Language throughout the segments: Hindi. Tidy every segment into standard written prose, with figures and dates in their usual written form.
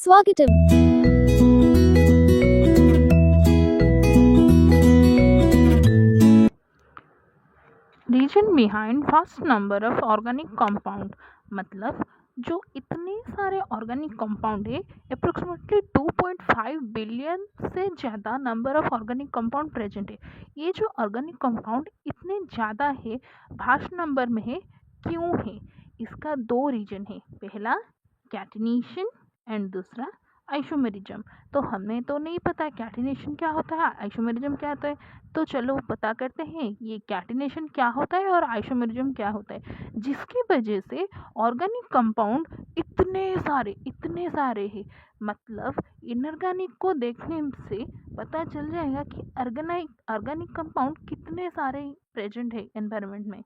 स्वागतम। Reason behind vast number of organic compound, मतलब जो इतने सारे ऑर्गेनिक कंपाउंड है, अप्रोक्सीमेटली 2.5 बिलियन से ज़्यादा number of organic compound present है। ये जो ऑर्गेनिक कंपाउंड इतने ज़्यादा है, भास्ट नंबर में है, क्यों है? इसका दो रीजन है, पहला कैटिनेशन एंड दूसरा आइसोमेरिज्म। तो हमें तो नहीं पता कैटिनेशन क्या होता है, आइसोमेरिज्म क्या होता है, तो चलो पता करते हैं ये कैटिनेशन क्या होता है और आइसोमेरिज्म क्या होता है, जिसकी वजह से ऑर्गेनिक कंपाउंड इतने सारे हैं। मतलब इनऑर्गेनिक को देखने से पता चल जाएगा कि ऑर्गेनिक कंपाउंड कितने सारे प्रेजेंट है एनवायरनमेंट में।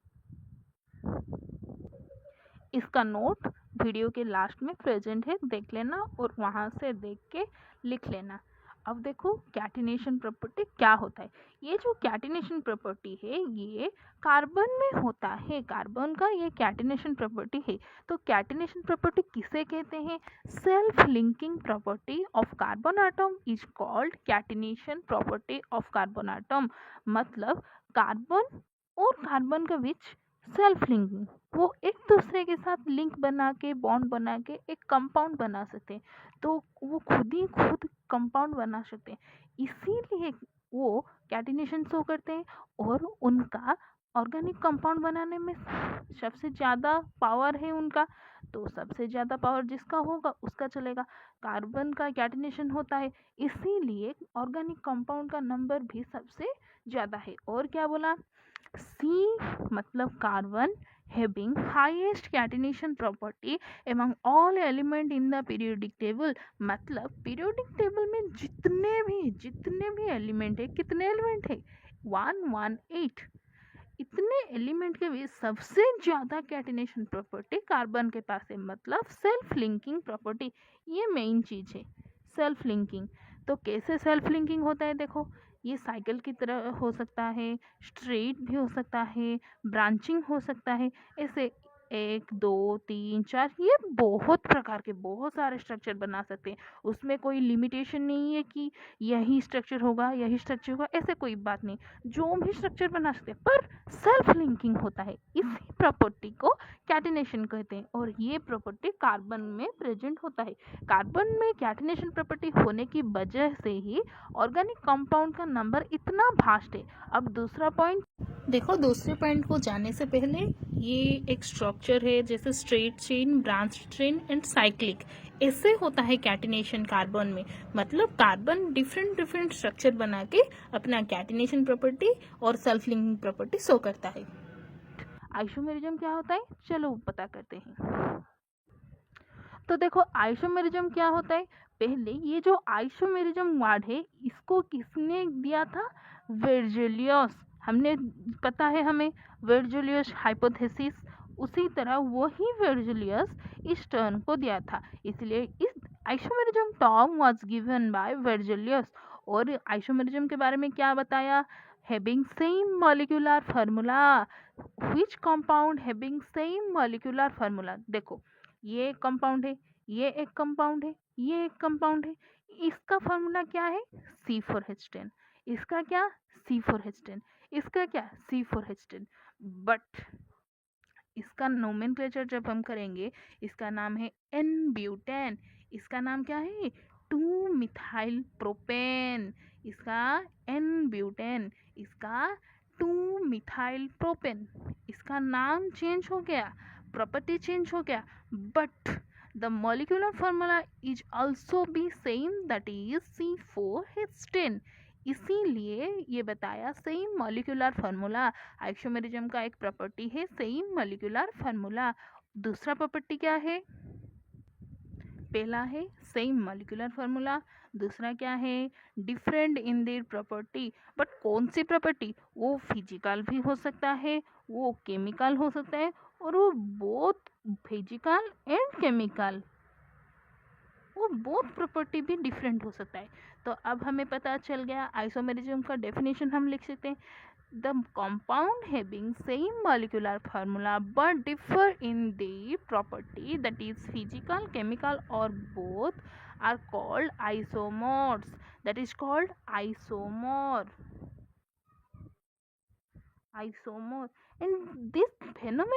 इसका नोट वीडियो के लास्ट में प्रेजेंट है, देख लेना और वहाँ से देख के लिख लेना। अब देखो कैटिनेशन प्रॉपर्टी क्या होता है। ये जो कैटिनेशन प्रॉपर्टी है ये कार्बन में होता है, कार्बन का ये कैटिनेशन प्रॉपर्टी है। तो कैटिनेशन प्रॉपर्टी किसे कहते हैं? Self linking property of carbon atom is called catenation property of carbon atom. मतलब कार्बन और कार्बन के बीच सेल्फ लिंकिंग, वो एक दूसरे के साथ लिंक बना के बॉन्ड बना के एक कंपाउंड बना सकते हैं। तो वो खुद ही खुद कंपाउंड बना सकते हैं, इसीलिए वो कैटिनेशन शो करते हैं। और उनका ऑर्गेनिक कंपाउंड बनाने में सबसे ज़्यादा पावर है उनका, तो सबसे ज़्यादा पावर जिसका होगा उसका चलेगा। कार्बन का कैटिनेशन होता है, इसीलिए ऑर्गेनिक कंपाउंड का नंबर भी सबसे ज़्यादा है। और क्या बोला? सी मतलब carbon having highest catenation property among all element in the periodic table। मतलब periodic table में जितने भी एलिमेंट है, कितने एलिमेंट है? 118। इतने एलिमेंट के बीच सबसे ज्यादा कैटिनेशन प्रॉपर्टी कार्बन के पास है, मतलब सेल्फ लिंकिंग प्रॉपर्टी। ये मेन चीज है सेल्फ लिंकिंग। तो कैसे सेल्फ लिंकिंग होता है? देखो, ये साइकिल की तरह हो सकता है, स्ट्रेट भी हो सकता है, ब्रांचिंग हो सकता है, ऐसे 1 2 3 4 ये बहुत प्रकार के बहुत सारे स्ट्रक्चर बना सकते हैं। उसमें कोई लिमिटेशन नहीं है कि यही स्ट्रक्चर होगा यही स्ट्रक्चर होगा, ऐसे कोई बात नहीं, जो भी स्ट्रक्चर बना सकते हैं। पर सेल्फ लिंकिंग होता है, इसी प्रॉपर्टी को कैटिनेशन कहते हैं। और ये प्रॉपर्टी कार्बन में प्रेजेंट होता है। कार्बन में कैटिनेशन प्रॉपर्टी होने की वजह से ही ऑर्गेनिक कंपाउंड का नंबर इतना भास्ट है। अब दूसरा पॉइंट देखो, दूसरे पॉइंट को जाने से पहले ये एक स्ट्रक्चर है, जैसे straight chain, branch chain and cyclic, ऐसे होता है कैटिनेशन कार्बन में। मतलब कार्बन डिफरेंट स्ट्रक्चर बना के अपना कैटिनेशन प्रॉपर्टी और सेल्फ लिंकिंग प्रॉपर्टी शो करता है। आइसोमेरिज्म क्या होता है, चलो पता करते हैं। तो देखो आइसोमेरिज्म क्या होता है। पहले ये जो आइसोमेरिज्म वर्ड है इसको किसने दिया था? वेर्जेलियस। हमने पता है हमें वेर्जेलियस हाइपोथेसिस, उसी तरह वही वेर्जेलियस इस टर्म को दिया था, इसलिए इस isomerism term was given by Berzelius. और आइसोमेरिज्म के बारे में क्या बताया? Having same molecular formula. Which compound having same molecular formula? देखो, ये एक कंपाउंड है, ये एक कंपाउंड है, ये एक कंपाउंड है, इसका फार्मूला क्या है? C4H10। इसका क्या? C4H10। इसका क्या? C4H10। बट इसका नोमेनक्लेचर जब हम करेंगे, इसका नाम है एन ब्यूटेन। इसका नाम क्या है? 2 मिथाइल प्रोपेन। इसका एन ब्यूटेन, इसका 2 मिथाइल प्रोपेन। इसका नाम चेंज हो गया, प्रॉपर्टी चेंज हो गया, but the molecular formula is also be same, that is C4H10। इसीलिए ये बताया सेम मॉलिक्यूलर फार्मूला। आइसोमेरिज्म का एक प्रॉपर्टी है सेम मॉलिक्यूलर फार्मूला। दूसरा प्रॉपर्टी क्या है? पहला है सेम मॉलिक्यूलर फार्मूला, दूसरा क्या है? Different in their property. But कौन सी प्रॉपर्टी? वो फिजिकल भी हो सकता है, वो केमिकल हो सकता है, और वो बोथ फिजिकल एंड केमिकल, वो बोथ प्रॉपर्टी भी डिफरेंट हो सकता है। तो अब हमें पता चल गया आइसोमेरिज्म का डेफिनेशन हम लिख सकते हैं। the compound having same molecular formula but differ in the property, that is physical, chemical or both, are called isomers. That is called isomer. Isomer. And this phenomenon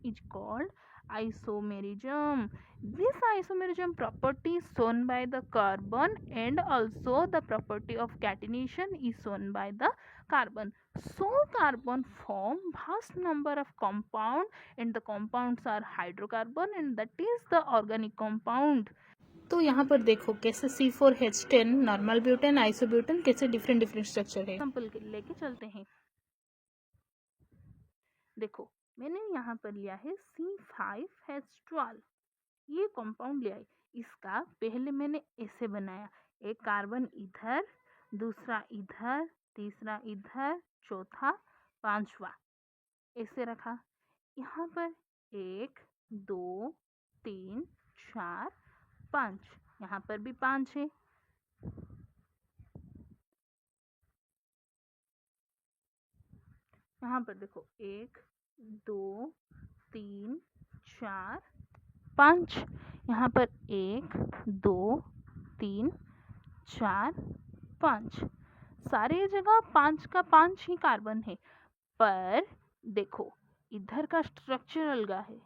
is called isomerism. This isomerism property is shown by the carbon, and also the property of catenation is shown by the carbon. So carbon form vast number of compound, and the compounds are hydrocarbon, and that is the organic compound. तो यहाँ पर देखो कैसे C4H10 नॉर्मल ब्यूटेन, आइसोब्यूटेन कैसे डिफरेंट डिफरेंट स्ट्रक्चर है। एग्जांपल लेके चलते हैं। देखो मैंने यहाँ पर लिया है C5H12, ये कंपाउंड लिया है। इसका पहले मैंने ऐसे बनाया, एक कार्बन इधर, दूसरा इधर, तीसरा इधर, चौथा, पांचवा, ऐसे रखा। यहाँ पर 1 2 3 4 5, यहाँ पर भी 5 है। यहाँ पर देखो 1 2 3 4 5, यहाँ पर 1 2 3 4 5, सारे जगह 5 का 5 ही कार्बन है। पर देखो इधर का स्ट्रक्चर अलग है,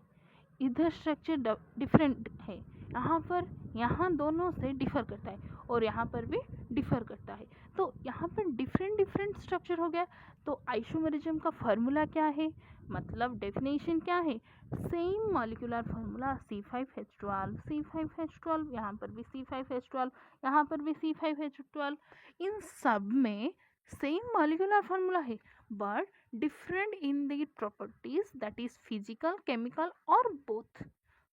इधर स्ट्रक्चर डिफरेंट है। यहाँ पर यहाँ दोनों से डिफर करता है और यहाँ पर भी डिफर करता है। तो यहाँ पर डिफरेंट स्ट्रक्चर हो गया। तो आइसोमेरिज्म का फॉर्मूला क्या है, मतलब डेफिनेशन क्या है? सेम मॉलिक्यूलर फार्मूला C5H12, यहाँ पर भी C5H12, यहाँ पर भी C5H12, इन सब में सेम मॉलिक्यूलर फार्मूला है but different in the properties, that is physical, chemical और बोथ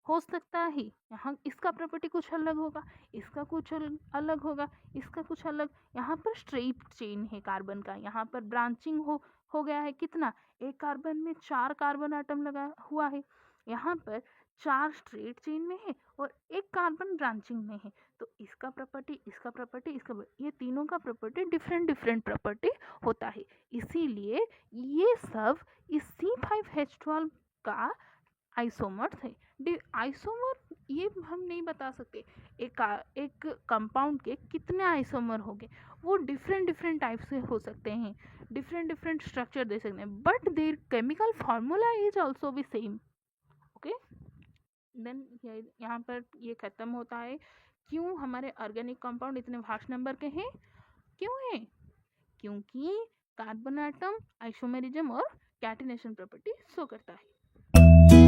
हो सकता है। यहाँ इसका प्रॉपर्टी कुछ अलग होगा, इसका कुछ अलग होगा, इसका कुछ अलग। यहाँ पर स्ट्रेट चेन है कार्बन का, यहाँ पर ब्रांचिंग हो गया है। कितना? एक कार्बन में 4 कार्बन आटम लगा हुआ है, यहाँ पर 4 स्ट्रेट चेन में है और एक कार्बन ब्रांचिंग में है। तो इसका प्रॉपर्टी, इसका प्रॉपर्टी, ये तीनों का प्रॉपर्टी डिफरेंट प्रॉपर्टी होता है। इसीलिए ये सब इस C5H12 का आइसोमर्स है। आइसोमर ये हम नहीं बता सकते एक कंपाउंड के कितने आइसोमर होंगे, वो डिफरेंट टाइप से हो सकते हैं, डिफरेंट स्ट्रक्चर दे सकते हैं, but there chemical formula is also भी सेम। ओके, देन यहाँ पर ये खत्म होता है। क्यों हमारे ऑर्गेनिक कंपाउंड इतने वास्ट नंबर के हैं? क्यों है? क्योंकि कार्बन एटम आइसोमेरिज्म और कैटिनेशन प्रॉपर्टी शो करता है।